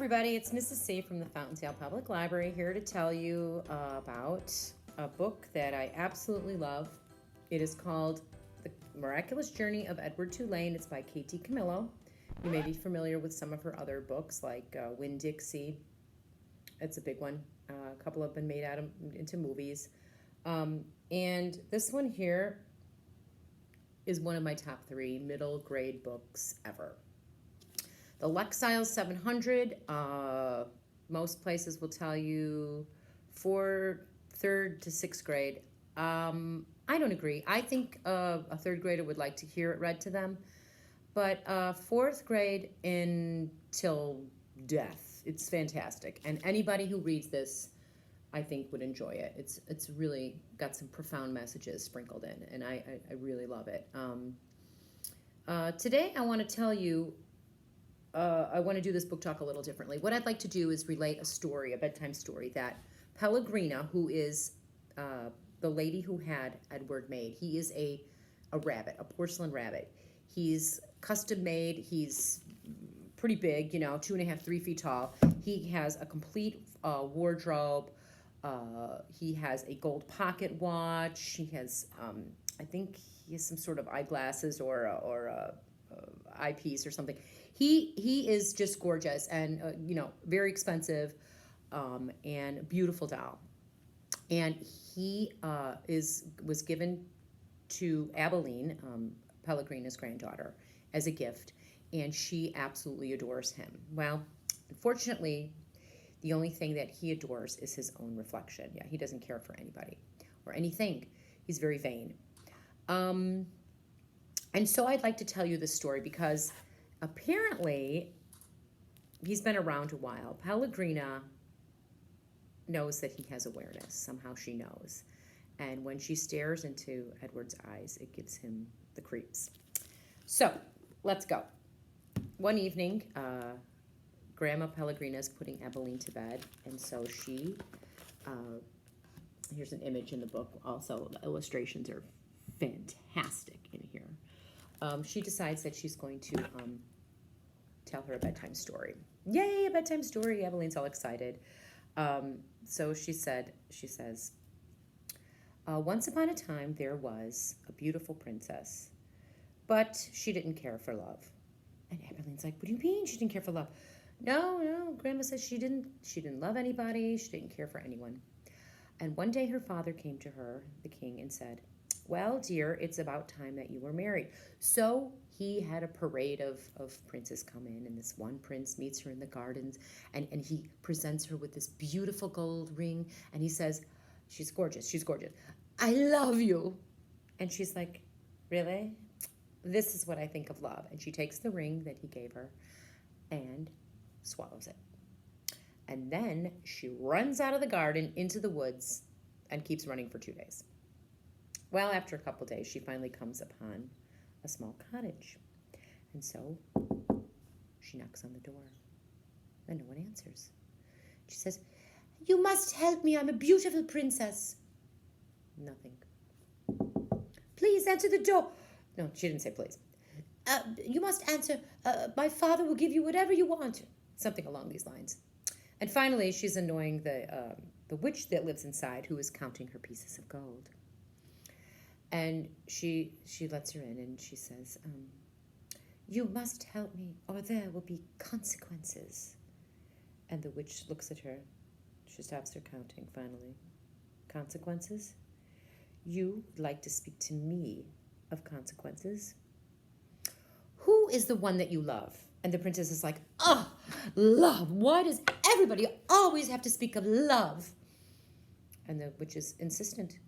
everybody, it's Mrs. C from the Fountaindale Public Library here to tell you about a book that I absolutely love. It is called The Miraculous Journey of Edward Tulane. It's by Katie Camillo. You may be familiar with some of her other books like Winn-Dixie. It's a big one. A couple have been made into movies. And this one here is one of my top 3 middle grade books ever. The Lexile 700, most places will tell you for 3rd to 6th grade. I don't agree. I think a 3rd grader would like to hear it read to them. But 4th grade until death, it's fantastic. And anybody who reads this, I think, would enjoy it. It's really got some profound messages sprinkled in, and I really love it. Today I want to tell you, I want to do this book talk a little differently. What I'd like to do is relate a story, a bedtime story, that Pellegrina, who is the lady who had Edward made, he is a rabbit, a porcelain rabbit. He's custom made. He's pretty big, 2.5, 3 feet tall. He has a complete wardrobe. He has a gold pocket watch. He has, I think he has some sort of eyeglasses or a eyepiece or something. He is just gorgeous and, very expensive and beautiful doll. And he was given to Abilene, Pellegrina's granddaughter, as a gift, and she absolutely adores him. Well, unfortunately, the only thing that he adores is his own reflection. Yeah, he doesn't care for anybody or anything. He's very vain. And so I'd like to tell you this story because apparently he's been around a while. Pellegrina knows that he has awareness. Somehow she knows. And when she stares into Edward's eyes, it gives him the creeps. So let's go. One evening, Grandma Pellegrina is putting Abilene to bed, and so she, here's an image in the book. Also, the illustrations are fantastic in here. She decides that she's going to tell her a bedtime story. Yay, a bedtime story! Abilene's all excited. So she says, once upon a time there was a beautiful princess, but she didn't care for love. And Abilene's like, what do you mean she didn't care for love? No, Grandma says she didn't love anybody, she didn't care for anyone. And one day her father came to her, the king, and said, well, dear, it's about time that you were married. So he had a parade of princes come in, and this one prince meets her in the gardens, and he presents her with this beautiful gold ring, and he says, she's gorgeous, I love you. And she's like, really? This is what I think of love. And she takes the ring that he gave her and swallows it. And then she runs out of the garden into the woods and keeps running for 2 days. Well, after a couple days, she finally comes upon a small cottage. And so she knocks on the door, and no one answers. She says, you must help me. I'm a beautiful princess. Nothing. Please answer the door. No, she didn't say please. You must answer. My father will give you whatever you want. Something along these lines. And finally, she's annoying the witch that lives inside, who is counting her pieces of gold. And she lets her in, and she says, you must help me, or there will be consequences. And the witch looks at her. She stops her counting, finally. Consequences? You would like to speak to me of consequences? Who is the one that you love? And the princess is like, oh, love. Why does everybody always have to speak of love? And the witch is insistent.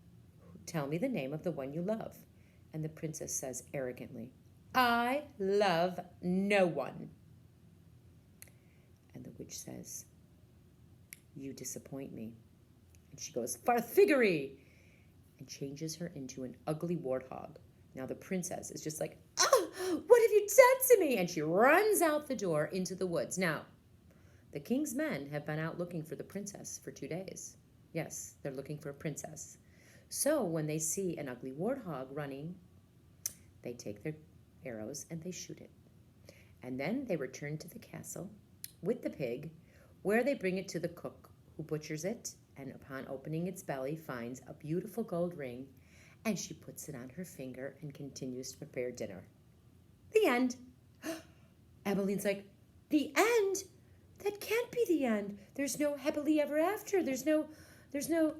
Tell me the name of the one you love. And the princess says arrogantly, I love no one. And the witch says, you disappoint me. And she goes, farfiggery, and changes her into an ugly warthog. Now the princess is just like, oh, what have you done to me? And she runs out the door into the woods. Now, the king's men have been out looking for the princess for 2 days. Yes, they're looking for a princess. So when they see an ugly warthog running, they take their arrows and they shoot it. And then they return to the castle with the pig, where they bring it to the cook, who butchers it, and upon opening its belly finds a beautiful gold ring, and she puts it on her finger and continues to prepare dinner. The end. Emmeline's like, the end? That can't be the end. There's no happily ever after. There's no. And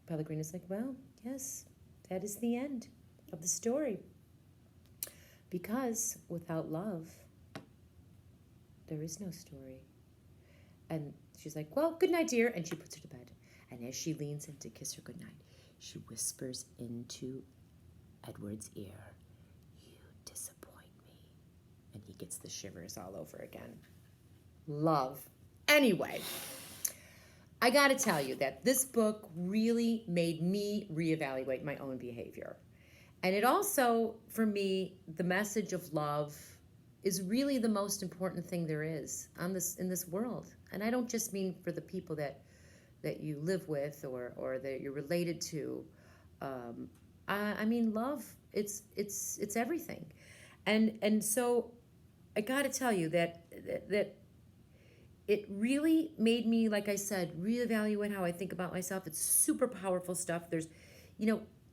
Pellegrina's like, well, yes, that is the end of the story. Because without love, there is no story. And she's like, well, good night, dear. And she puts her to bed. And as she leans in to kiss her goodnight, she whispers into Edward's ear, you disappoint me. And he gets the shivers all over again. Love. Anyway, I got to tell you that this book really made me reevaluate my own behavior. And it also, for me, the message of love is really the most important thing there is in this world. And I don't just mean for the people that you live with or that you're related to. I mean love. It's everything. And so I got to tell you that it really made me, like I said, reevaluate how I think about myself. It's super powerful stuff. There's,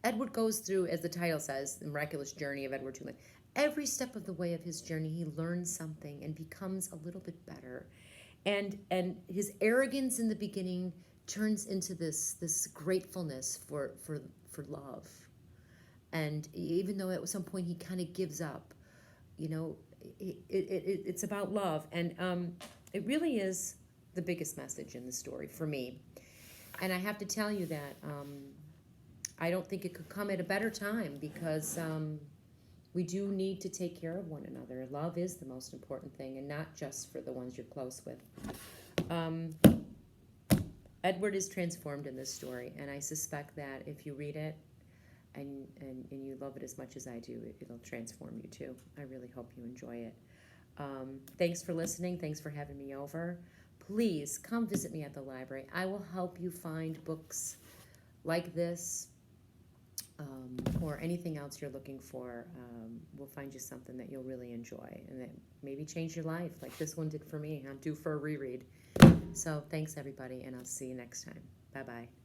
Edward goes through, as the title says, the miraculous journey of Edward Tulane. Every step of the way of his journey, he learns something and becomes a little bit better. And his arrogance in the beginning turns into this gratefulness for love. And even though at some point he kind of gives up, it's about love. And it really is the biggest message in the story for me. And I have to tell you that I don't think it could come at a better time, because we do need to take care of one another. Love is the most important thing, and not just for the ones you're close with. Edward is transformed in this story, and I suspect that if you read it and you love it as much as I do, it'll transform you too. I really hope you enjoy it. Thanks for listening. Thanks for having me over. Please come visit me at the library. I will help you find books like this, or anything else you're looking for. We'll find you something that you'll really enjoy and that maybe change your life, like this one did for me. I'm due for a reread. So thanks, everybody, and I'll see you next time. Bye-bye.